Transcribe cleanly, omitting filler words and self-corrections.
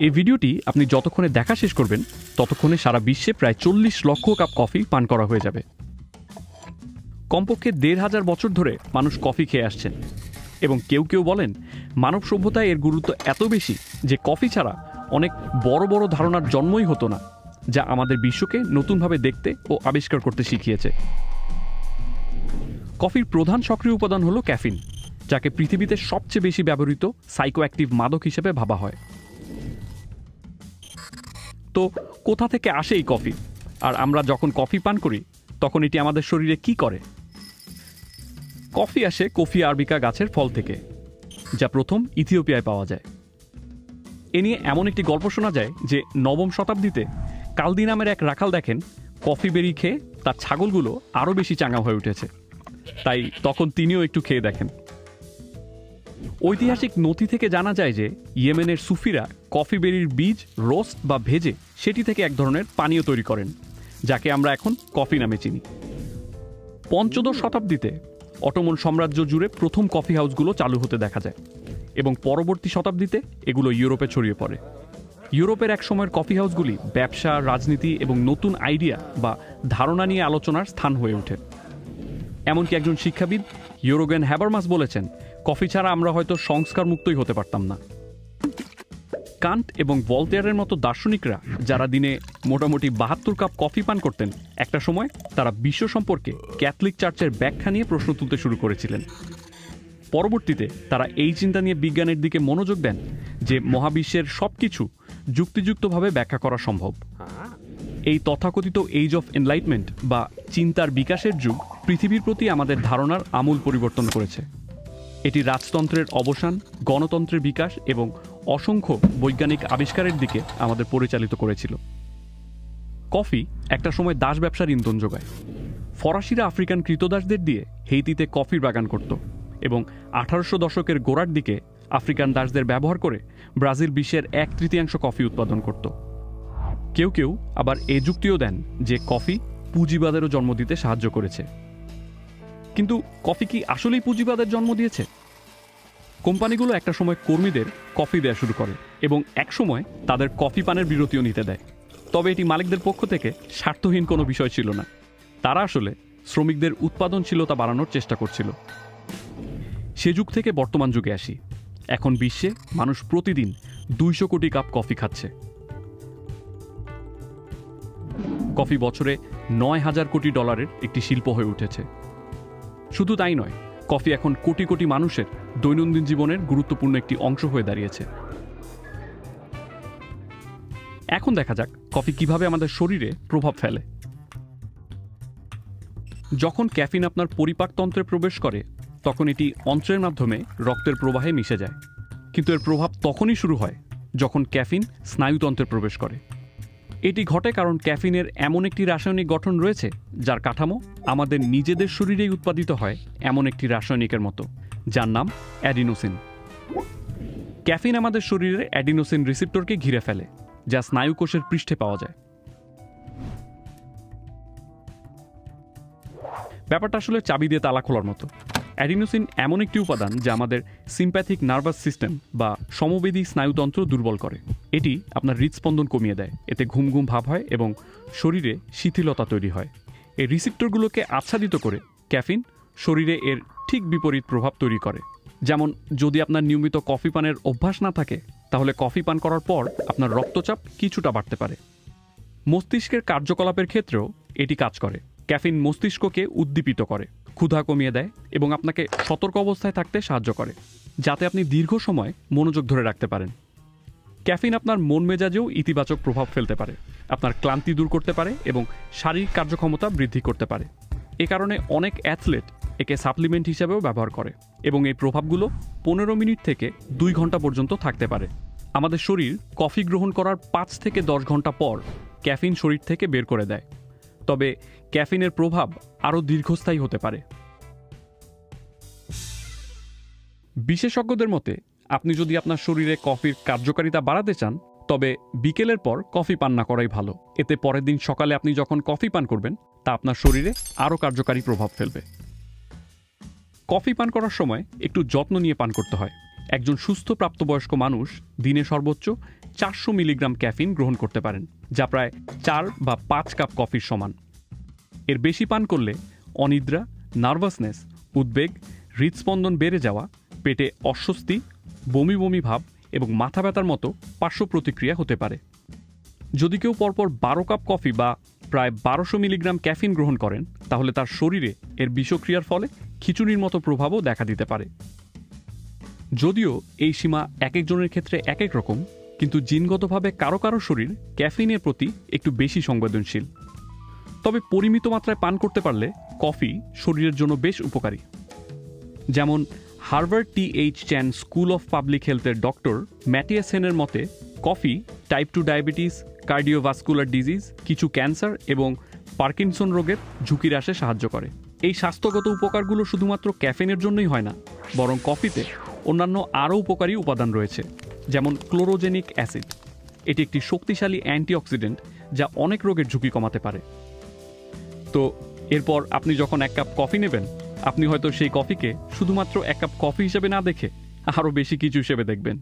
এই ভিডিওটি আপনি যতক্ষণে দেখা শেষ করবেন ততক্ষণে সারা বিশ্বে প্রায় 40 লক্ষ কাপ কফি পান করা হয়ে যাবে। কমপক্ষে ১,৫০০ বছর ধরে মানুষ কফি খেয়ে আসছেন এবং কেউ কেউ বলেন মানব সভ্যতায় এর গুরুত্ব এত বেশি যে কফি ছাড়া অনেক বড় বড় ধারণার জন্মই হতো না, যা আমাদের বিশ্বকে নতুনভাবে দেখতে ও আবিষ্কার করতে শিখিয়েছে। কফির প্রধান সক্রিয় উপাদান হলো ক্যাফিন, যাকে পৃথিবীতে সবচেয়ে বেশি ব্যবহৃত সাইকোঅ্যাক্টিভ মাদক হিসেবে ভাবা হয়। তো কোথা থেকে আসে এই কফি, আর আমরা যখন কফি পান করি তখন এটি আমাদের শরীরে কি করে? কফি আসে কফি আরবিকা গাছের ফল থেকে, যা প্রথম ইথিওপিয়ায় পাওয়া যায়। এ নিয়ে এমন একটি গল্প শোনা যায় যে নবম শতাব্দীতে কালদি নামের এক রাখাল দেখেন কফি বেরি খেয়ে তার ছাগলগুলো আরও বেশি চাঙ্গা হয়ে উঠেছে, তাই তখন তিনিও একটু খেয়ে দেখেন। ঐতিহাসিক নথি থেকে জানা যায় যে ইয়েমেনের সুফিরা কফি বেরির বীজ রোস্ট বা ভেজে সেটি থেকে এক ধরনের পানীয় তৈরি করেন, যাকে আমরা এখন কফি নামে চিনি। পঞ্চদশ শতাব্দীতে অটোমন সাম্রাজ্য জুড়ে প্রথম কফি হাউসগুলো চালু হতে দেখা যায় এবং পরবর্তী শতাব্দীতে এগুলো ইউরোপে ছড়িয়ে পড়ে। ইউরোপের এক সময়ের কফি হাউসগুলি ব্যবসা, রাজনীতি এবং নতুন আইডিয়া বা ধারণা নিয়ে আলোচনার স্থান হয়ে ওঠে। এমনকি একজন শিক্ষাবিদ ইউরোগেন হ্যাবারমাস বলেছেন, কফি ছাড়া আমরা হয়তো সংস্কার মুক্তই হতে পারতাম না। কান্ট এবং ভলতেয়ারের মতো দার্শনিকরা যারা দিনে মোটামুটি ৭২ কাপ কফি পান করতেন, একটা সময় তারা বিশ্ব সম্পর্কে ক্যাথলিক চার্চের ব্যাখ্যা নিয়ে প্রশ্ন তুলতে শুরু করেছিলেন। পরবর্তীতে তারা এই চিন্তা নিয়ে বিজ্ঞানের দিকে মনোযোগ দেন যে মহাবিশ্বের সবকিছু যুক্তিযুক্তভাবে ব্যাখ্যা করা সম্ভব। এই তথাকথিত এজ অফ এনলাইটমেন্ট বা চিন্তার বিকাশের যুগ পৃথিবীর প্রতি আমাদের ধারণার আমূল পরিবর্তন করেছে। এটি রাজতন্ত্রের অবসান, গণতন্ত্রের বিকাশ এবং অসংখ্য বৈজ্ঞানিক আবিষ্কারের দিকে আমাদের পরিচালিত করেছিল। কফি একটা সময় দাস ব্যবসার ইন্ধন যোগায়। ফরাসিরা আফ্রিকান কৃতদাসদের দিয়ে হেইতিতে কফির বাগান করত এবং ১৮০০ দশকের গোড়ার দিকে আফ্রিকান দাসদের ব্যবহার করে ব্রাজিল বিশ্বের ১/৩ কফি উৎপাদন করত। কেউ কেউ আবার এ যুক্তিও দেন যে কফি পুঁজিবাদেরও জন্ম দিতে সাহায্য করেছে। কিন্তু কফি কি আসলেই পুঁজিবাদের জন্ম দিয়েছে? কোম্পানিগুলো একটা সময় কর্মীদের কফি দেওয়া শুরু করে এবং এক সময় তাদের কফি পানের বিরতিও নিতে দেয়। তবে এটি মালিকদের পক্ষ থেকে স্বার্থহীন কোনো বিষয় ছিল না। তারা আসলে শ্রমিকদের উৎপাদনশীলতা বাড়ানোর চেষ্টা করছিল। সে যুগ থেকে বর্তমান যুগে আসি। এখন বিশ্বে মানুষ প্রতিদিন ২০০ কোটি কাপ কফি খাচ্ছে। কফি বছরে ৯,০০০ কোটি ডলারের একটি শিল্প হয়ে উঠেছে। শুধু তাই নয়, কফি এখন কোটি কোটি মানুষের দৈনন্দিন জীবনের গুরুত্বপূর্ণ একটি অংশ হয়ে দাঁড়িয়েছে। এখন দেখা যাক কফি কিভাবে আমাদের শরীরে প্রভাব ফেলে। যখন ক্যাফিন আপনার পরিপাকতন্ত্রে প্রবেশ করে তখন এটি অন্ত্রের মাধ্যমে রক্তের প্রবাহে মিশে যায়। কিন্তু এর প্রভাব তখনই শুরু হয় যখন ক্যাফিন স্নায়ুতন্ত্রে প্রবেশ করে। এটি ঘটে কারণ ক্যাফিনের এমন একটি রাসায়নিক গঠন রয়েছে যার কাঠামো আমাদের নিজেদের শরীরেই উৎপাদিত হয় এমন একটি রাসায়নিকের মতো, যার নাম অ্যাডিনোসিন। ক্যাফিন আমাদের শরীরে অ্যাডিনোসিন রিসেপ্টরকে ঘিরে ফেলে, যা স্নায়ুকোষের পৃষ্ঠে পাওয়া যায়। ব্যাপারটা আসলে চাবি দিয়ে তালা খোলার মতো। অ্যাডিনোসিন এমন একটি উপাদান যা আমাদের সিম্প্যাথিক নার্ভাস সিস্টেম বা সমবেদী স্নায়ুতন্ত্র দুর্বল করে। এটি আপনার হৃদস্পন্দন কমিয়ে দেয়, এতে ঘুম ঘুম ভাব হয় এবং শরীরে শিথিলতা তৈরি হয়। এই রিসেপ্টরগুলোকে আচ্ছাদিত করে ক্যাফিন শরীরে এর ঠিক বিপরীত প্রভাব তৈরি করে। যেমন যদি আপনার নিয়মিত কফি পানের অভ্যাস না থাকে, তাহলে কফি পান করার পর আপনার রক্তচাপ কিছুটা বাড়তে পারে। মস্তিষ্কের কার্যকলাপের ক্ষেত্রেও এটি কাজ করে। ক্যাফিন মস্তিষ্ককে উদ্দীপিত করে, ক্ষুধা কমিয়ে দেয় এবং আপনাকে সতর্ক অবস্থায় থাকতে সাহায্য করে, যাতে আপনি দীর্ঘ সময় মনোযোগ ধরে রাখতে পারেন। ক্যাফিন আপনার মন মেজাজেও ইতিবাচক প্রভাব ফেলতে পারে, আপনার ক্লান্তি দূর করতে পারে এবং শারীরিক কার্যক্ষমতা বৃদ্ধি করতে পারে। এ কারণে অনেক অ্যাথলেট একে সাপ্লিমেন্ট হিসেবেও ব্যবহার করে এবং এই প্রভাবগুলো ১৫ মিনিট থেকে ২ ঘন্টা পর্যন্ত থাকতে পারে। আমাদের শরীর কফি গ্রহণ করার ৫ থেকে ১০ ঘন্টা পর ক্যাফিন শরীর থেকে বের করে দেয়। তবে ক্যাফিনের প্রভাব আরও দীর্ঘস্থায়ী হতে পারে। বিশেষজ্ঞদের মতে আপনি যদি আপনার শরীরে কফির কার্যকারিতা বাড়াতে চান, তবে বিকেলের পর কফি পান না করাই ভালো। এতে পরের দিন সকালে আপনি যখন কফি পান করবেন তা আপনার শরীরে আরও কার্যকারী প্রভাব ফেলবে। কফি পান করার সময় একটু যত্ন নিয়ে পান করতে হয়। একজন সুস্থ প্রাপ্তবয়স্ক মানুষ দিনে সর্বোচ্চ 400 মিলিগ্রাম ক্যাফিন গ্রহণ করতে পারেন, যা প্রায় 4 বা 5 কাপ কফির সমান। এর বেশি পান করলে অনিদ্রা, নার্ভাসনেস, উদ্বেগ, হৃদস্পন্দন বেড়ে যাওয়া, পেটে অস্বস্তি, বমি বমি ভাব এবং মাথা ব্যথার মতো পার্শ্ব প্রতিক্রিয়া হতে পারে। যদি কেউ পরপর 12 কাপ কফি বা প্রায় 1200 মিলিগ্রাম ক্যাফিন গ্রহণ করেন, তাহলে তার শরীরে এর বিষক্রিয়ার ফলে খিচুড়ির মতো প্রভাবও দেখা দিতে পারে। যদিও এই সীমা এক একজনের ক্ষেত্রে এক এক রকম, কিন্তু জিনগতভাবে কারো কারো শরীর ক্যাফিনের প্রতি একটু বেশি সংবেদনশীল। তবে পরিমিত মাত্রায় পান করতে পারলে কফি শরীরের জন্য বেশ উপকারী। যেমন Harvard T. H.. Chan school of public হেলথের ডক্টর ম্যাটিয়াস হেনের মতে, coffee type 2 diabetes, cardiovascular disease, কিছু ক্যান্সার এবং পার্কিনসন রোগের ঝুঁকি হ্রাসে সাহায্য করে। এই স্বাস্থ্যগত উপকারগুলো শুধুমাত্র ক্যাফেনের জন্যই হয় না, বরং কফিতে অন্যান্য আরও উপকারী উপাদান রয়েছে, যেমন ক্লোরোজেনিক অ্যাসিড। এটি একটি শক্তিশালী অ্যান্টিঅক্সিডেন্ট যা অনেক রোগের ঝুঁকি কমাতে পারে। তো এরপর আপনি যখন 1 কাপ কফি নেবেন, আপনি হয়তো সেই কফিকে শুধুমাত্র 1 কাপ কফি হিসেবে না দেখে আরও বেশি কিছু হিসেবে দেখবেন।